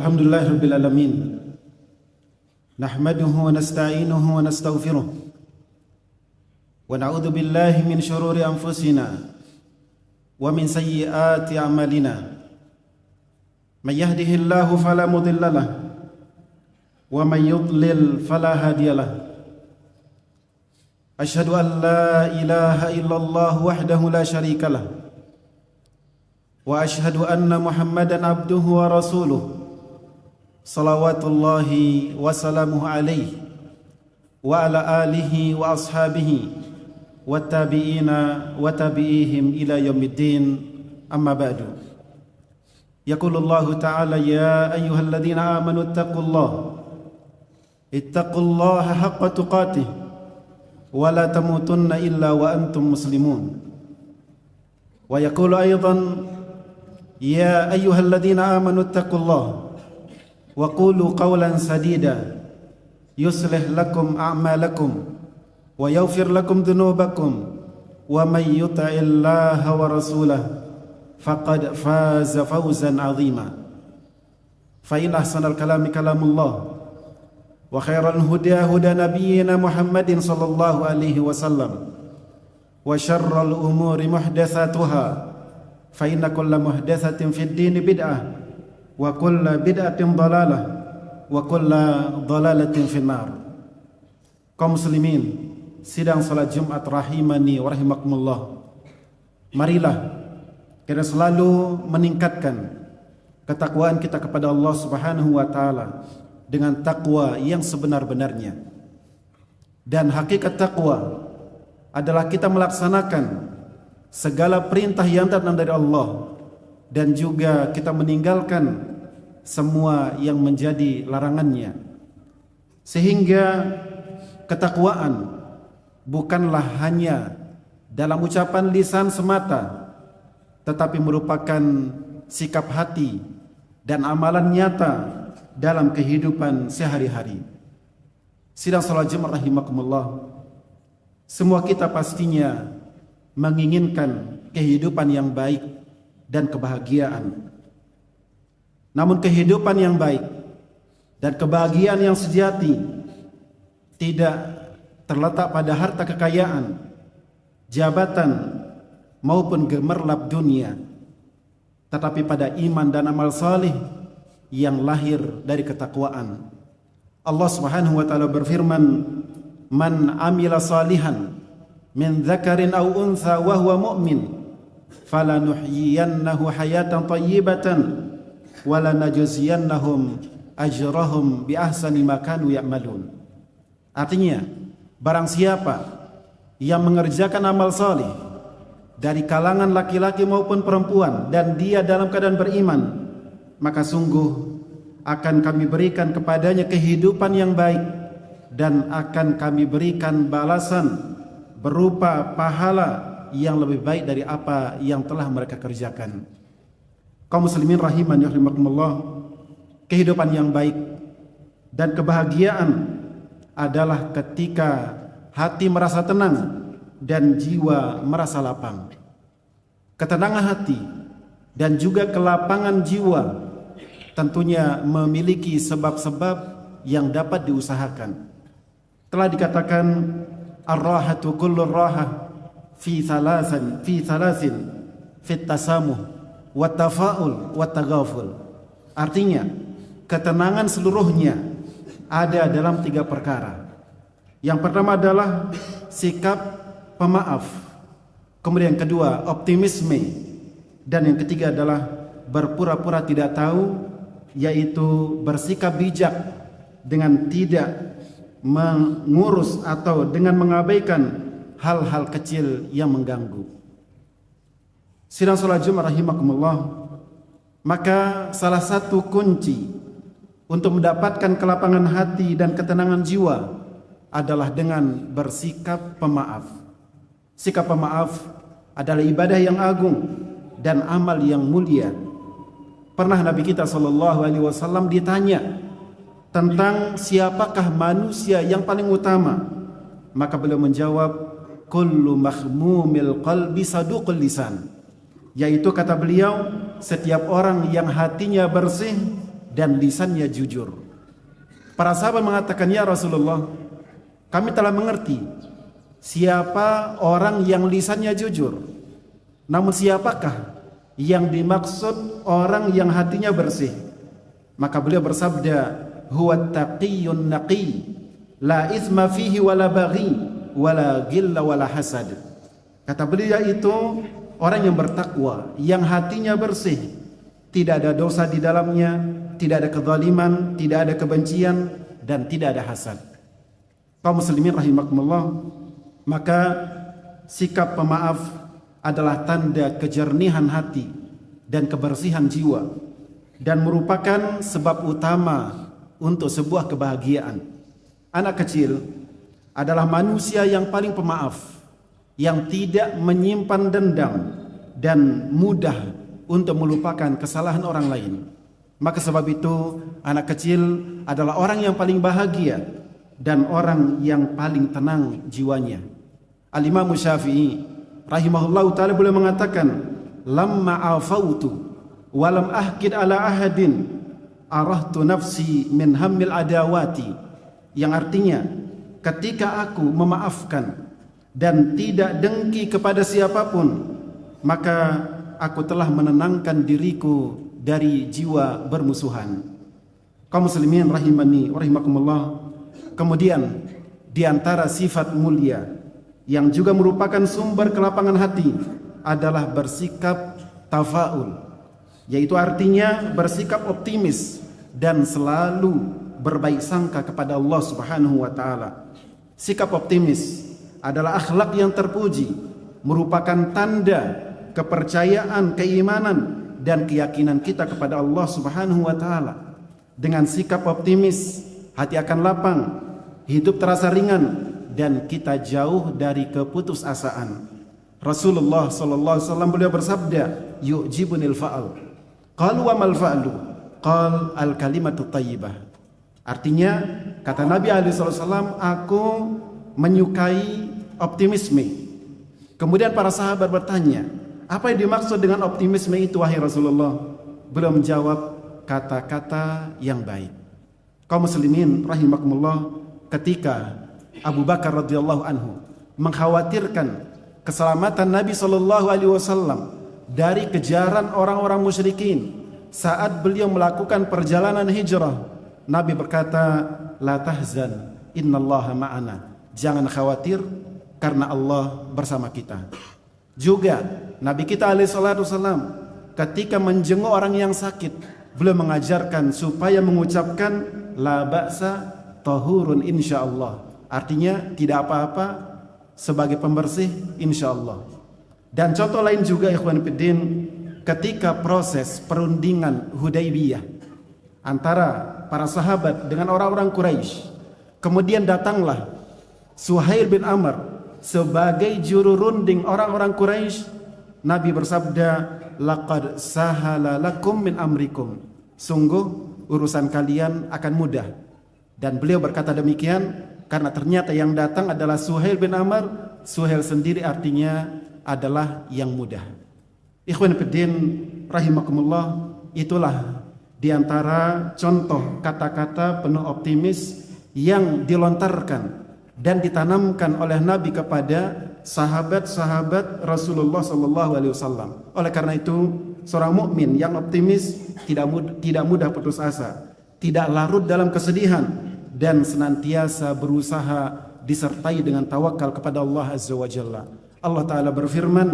Alhamdulillahirabbil alamin. Nahmaduhu wa nasta'inuhu wa nastaghfiruh. Wa na'udzu billahi min shururi anfusina wa min sayyiati a'malina. May yahdihillahu fala mudilla lahu wa may yudlil fala hadiya lahu. Asyhadu an la ilaha illallah wahdahu la syarika lahu wa asyhadu anna Muhammadan abduhu wa rasuluh. Salawatullahi wa salamuhu alaihi wa ala alihi wa ashabihi wa tabi'ina wa tabi'ihim ila yaumiddin, amma ba'du. Yaqulullahu ta'ala ya ayyuhalladzina amanu ittaqullaha haqqa tuqatih wa la tamutunna illa wa antum muslimun. Wa yaqulu aidan ya ayyuhalladzina amanu ittaqullaha wa qulu qawlan sadida yuslih lakum a'malakum wa yaghfir lakum dhunubakum wa may yuti'illaha wa rasulahu faqad faza fawzan 'azima. Fa in ahsanal kalami kalamullah wa khairal huda huda nabiyyina Muhammadin sallallahu alaihi wasallam wa syarral umuri muhdatsatuha fa inna kulla muhdatsatin fid din bid'ah wa kulla bid'atin dhalalah wa kulla dhalalatin finnar. Kaum muslimin sidang salat Jumat rahimani wa rahimakumullah, marilah kita selalu meningkatkan ketakwaan kita kepada Allah Subhanahu wa taala dengan takwa yang sebenar-benarnya. Dan hakikat takwa adalah kita melaksanakan segala perintah yang datang dari Allah dan juga kita meninggalkan semua yang menjadi larangannya. Sehingga ketakwaan bukanlah hanya dalam ucapan lisan semata, tetapi merupakan sikap hati dan amalan nyata dalam kehidupan sehari-hari. Sidang salat Jumat rahimakumullah, semua kita pastinya menginginkan kehidupan yang baik dan kebahagiaan. Namun kehidupan yang baik dan kebahagiaan yang sejati tidak terletak pada harta kekayaan, jabatan maupun gemerlap dunia, tetapi pada iman dan amal salih yang lahir dari ketakwaan. Allah Subhanahu wa taala berfirman, "Man amila salihan min dzakarin aw untha wa huwa mu'min falanuhyiyannahu hayatan thayyibatan wa lanajziyannahum ajrahum bi ahsani ma kanu ya'malun." Artinya, barang siapa yang mengerjakan amal saleh dari kalangan laki-laki maupun perempuan dan dia dalam keadaan beriman, maka sungguh akan kami berikan kepadanya kehidupan yang baik dan akan kami berikan balasan berupa pahala yang lebih baik dari apa yang telah mereka kerjakan. Kaum muslimin rahimani wa rahimakumullah, kehidupan yang baik dan kebahagiaan adalah ketika hati merasa tenang dan jiwa merasa lapang. Ketenangan hati dan juga kelapangan jiwa tentunya memiliki sebab-sebab yang dapat diusahakan. Telah dikatakan ar-rahatu kullu rahah fi thalathin fi tasamuh wa tafaul wa taghaful. Artinya, ketenangan seluruhnya ada dalam 3 perkara. Yang pertama adalah sikap pemaaf, kemudian yang kedua optimisme, dan yang ketiga adalah berpura-pura tidak tahu, yaitu bersikap bijak dengan tidak mengurus atau dengan mengabaikan hal-hal kecil yang mengganggu. Sidang salat Jumat rahimakumullah, maka salah satu kunci untuk mendapatkan kelapangan hati dan ketenangan jiwa adalah dengan bersikap pemaaf. Sikap pemaaf adalah ibadah yang agung dan amal yang mulia. Pernah Nabi kita sallallahu alaihi wasallam ditanya tentang siapakah manusia yang paling utama, maka beliau menjawab, kullu mahmumil qalbi saduqul lisan, yaitu kata beliau, setiap orang yang hatinya bersih dan lisannya jujur. Para sahabat mengatakan, "Ya Rasulullah, kami telah mengerti siapa orang yang lisannya jujur. Namun siapakah yang dimaksud orang yang hatinya bersih?" Maka beliau bersabda, "Huwa taqiyyun naqi, la itsma fihi wala baghi, wala ghilla wala hasad." Kata beliau itu orang yang bertakwa, yang hatinya bersih, tidak ada dosa di dalamnya, tidak ada kezaliman, tidak ada kebencian, dan tidak ada hasad. Kaum muslimin rahimakumullah, maka sikap pemaaf adalah tanda kejernihan hati dan kebersihan jiwa, dan merupakan sebab utama untuk sebuah kebahagiaan. Anak kecil adalah manusia yang paling pemaaf, yang tidak menyimpan dendam dan mudah untuk melupakan kesalahan orang lain. Maka sebab itu anak kecil adalah orang yang paling bahagia dan orang yang paling tenang jiwanya. Al-Imam Syafi'i rahimahullahu ta'ala boleh mengatakan, "Lamma afautu walam ahkid ala ahadin arahtu nafsi min hammil adawati." Yang artinya, ketika aku memaafkan dan tidak dengki kepada siapapun, maka aku telah menenangkan diriku dari jiwa bermusuhan. Kaum muslimin rahimani wa rahimakumullah. Kemudian di antara sifat mulia yang juga merupakan sumber kelapangan hati adalah bersikap tafaul, yaitu artinya bersikap optimis dan selalu berbaik sangka kepada Allah Subhanahu wa taala. Sikap optimis adalah akhlak yang terpuji, merupakan tanda kepercayaan, keimanan, dan keyakinan kita kepada Allah Subhanahu wa taala. Dengan sikap optimis, hati akan lapang, hidup terasa ringan, dan kita jauh dari keputusasaan. Rasulullah sallallahu alaihi wasallam beliau bersabda, "Yu'jibunil fa'al." Qalu wa mal fa'lu? Qal al kalimatu thayyibah. Artinya, kata Nabi alaihi wasallam, aku menyukai optimisme. Kemudian para sahabat bertanya, apa yang dimaksud dengan optimisme itu wahai Rasulullah? Beliau menjawab, kata-kata yang baik. Kaum muslimin rahimakumullah, ketika Abu Bakar radhiyallahu anhu mengkhawatirkan keselamatan Nabi sallallahu alaihi wasallam dari kejaran orang-orang musyrikin saat beliau melakukan perjalanan hijrah, Nabi berkata, "La tahzan, innallaha ma'ana." Jangan khawatir karena Allah bersama kita. Juga Nabi kita alaihi salatu wasallam ketika menjenguk orang yang sakit, beliau mengajarkan supaya mengucapkan la ba'sa tahurun insyaallah. Artinya tidak apa-apa sebagai pembersih insyaallah. Dan contoh lain juga ikhwan fillah, ketika proses perundingan Hudaybiyah antara para sahabat dengan orang-orang Quraisy, kemudian datanglah Suhail bin Amr sebagai juru runding orang-orang Quraisy. Nabi bersabda, "Laqad sahala lakum min amrikum." Sungguh urusan kalian akan mudah. Dan beliau berkata demikian karena ternyata yang datang adalah Suhail bin Amr. Suhail sendiri artinya adalah yang mudah. Ikhwan fillah rahimakumullah, itulah diantara contoh kata-kata penuh optimis yang dilontarkan dan ditanamkan oleh Nabi kepada sahabat-sahabat Rasulullah sallallahu alaihi wasallam. Oleh karena itu, seorang mukmin yang optimis tidak mudah putus asa, tidak larut dalam kesedihan, dan senantiasa berusaha disertai dengan tawakal kepada Allah Azza wa Jalla. Allah Ta'ala berfirman,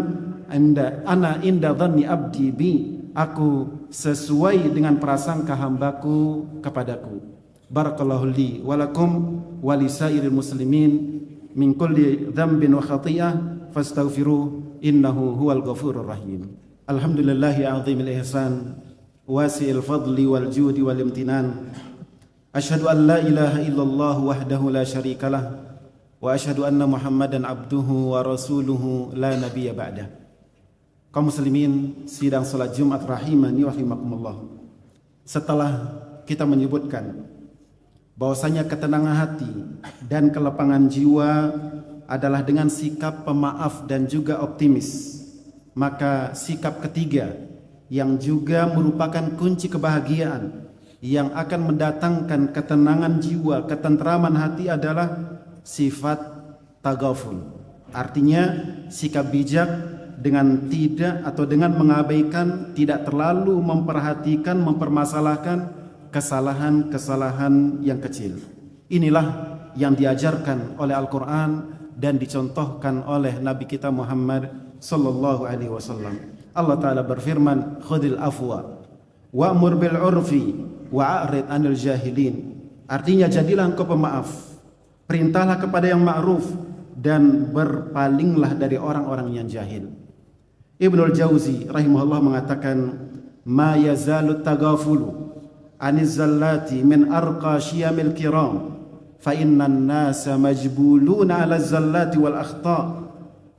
"Ana inda dhanni abdi bi." Aku sesuai dengan prasangka hambaku kepadaku. Barakallahu li wa lakum wa lisairil muslimin min kulli dhanbin wa khati'ah fastaghfiruh innahu huwal ghafurur rahim. Alhamdulillahi azimil ihsan wasi'il fadli wal judi wal imtinan. Asyhadu an la ilaha illallah wahdahu la syarikalah wa asyhadu anna Muhammadan abduhu wa rasuluhu la nabiyya ba'dah. Kaum muslimin, sidang salat Jumat rahimani wa rahimakumullah. Setelah kita menyebutkan bahwasanya ketenangan hati dan kelapangan jiwa adalah dengan sikap pemaaf dan juga optimis, maka sikap ketiga yang juga merupakan kunci kebahagiaan, yang akan mendatangkan ketenangan jiwa, ketentraman hati adalah sifat tagaful. Artinya sikap bijak dengan tidak atau dengan mengabaikan, tidak terlalu memperhatikan, mempermasalahkan kesalahan-kesalahan yang kecil. Inilah yang diajarkan oleh Al-Quran dan dicontohkan oleh Nabi kita Muhammad sallallahu alaihi wasallam. Allah Ta'ala berfirman, khudil afwa wa'mur bil urfi wa'arid anil jahilin. Artinya, jadilah engkau pemaaf, perintahlah kepada yang ma'ruf, dan berpalinglah dari orang-orang yang jahil. Ibnul Jauzi rahimahullah mengatakan, ma yazalu tagafulu aniz zallati min arqa syiyamil kiram fa innan nasa majbuluna ala zallati wal akhta'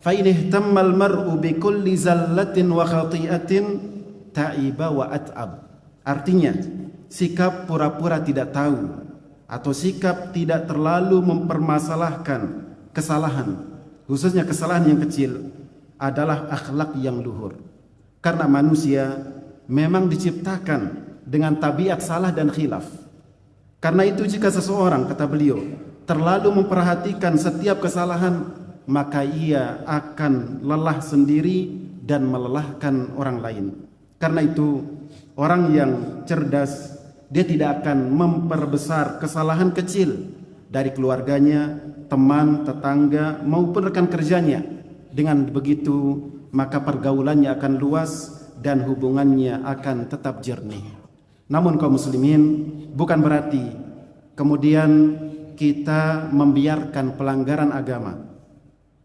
fa in ihtamma al mar'u bi kulli zallatin wa khati'atin ta'iba wa at'ab. Artinya, sikap pura-pura tidak tahu atau sikap tidak terlalu mempermasalahkan kesalahan, khususnya kesalahan yang kecil, adalah akhlak yang luhur. Karena manusia memang diciptakan dengan tabiat salah dan khilaf. Karena itu jika seseorang, kata beliau, terlalu memperhatikan setiap kesalahan, maka ia akan lelah sendiri dan melelahkan orang lain. Karena itu orang yang cerdas, dia tidak akan memperbesar kesalahan kecil dari keluarganya, teman, tetangga, maupun rekan kerjanya. Dengan begitu, maka pergaulannya akan luas dan hubungannya akan tetap jernih. Namun kaum muslimin, bukan berarti kemudian kita membiarkan pelanggaran agama.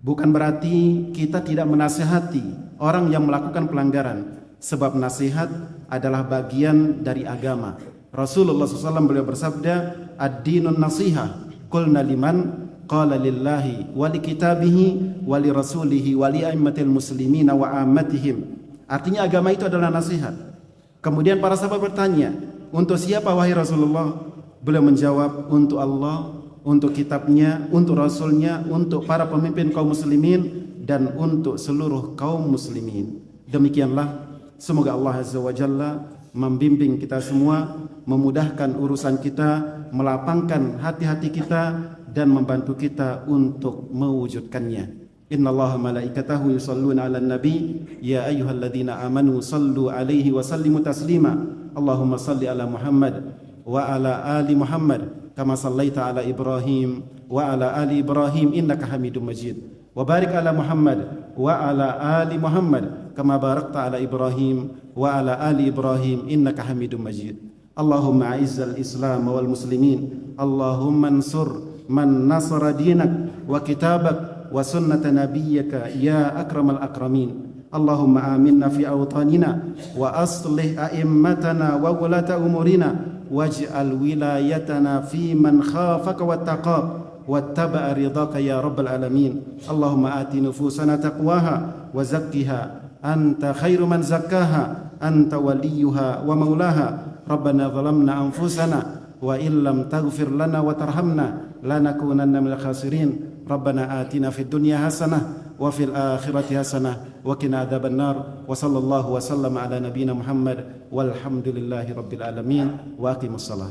Bukan berarti kita tidak menasihati orang yang melakukan pelanggaran, sebab nasihat adalah bagian dari agama. Rasulullah SAW beliau bersabda, ad-dinun nasihah, qulna liman, qala lillahi wa li kitabihi wa li rasulihi wa li aimmatil muslimina wa ammatihim. Artinya agama itu adalah nasihat. Kemudian para sahabat bertanya, untuk siapa wahai Rasulullah? Beliau menjawab, untuk Allah, untuk kitabnya, untuk rasulnya, untuk para pemimpin kaum muslimin, dan untuk seluruh kaum muslimin. Demikianlah, semoga Allah Azza wa Jalla membimbing kita semua, memudahkan urusan kita, melapangkan hati-hati kita, dan membantu kita untuk mewujudkannya. Innallaha malaikatahu yusalluna 'alan nabi ya ayyuhalladzina amanu sallu 'alaihi wa sallimu taslima. Allahumma salli ala Muhammad wa ala ali Muhammad kama sallaita ala Ibrahim wa ala ali Ibrahim innaka Hamidum Majid. Wa barik ala Muhammad wa ala ali Muhammad kama barakta ala Ibrahim wa ala ali Ibrahim innaka Hamidum Majid. Allahumma a'izzal Islam wal muslimin. Allahumma ansur man nasara dinak wa kitabak wa sunnata nabiyyika ya akramal akramin. Allahumma aminna fi awtanina wa aslih a'immatana wa wulata umurina waj'al wilayatana fi man khafaka wattaqak wattaba'a ridhaka ya rabbal alamin. Allahumma ati nufusana taqwaha wa zakkiha anta khairu man zakkaha anta waliyuha wa maulaha. Rabbana zalamna anfusana wa illam taghfir lana wa tarhamna lanakunanna minal khasirin. Rabbana atina fid dunya hasanah wa fil akhirati hasanah wa qina adzabannar. Wa sallallahu wa sallama ala nabiyyina Muhammad walhamdulillahi rabbil alamin. Wa aqimus salat.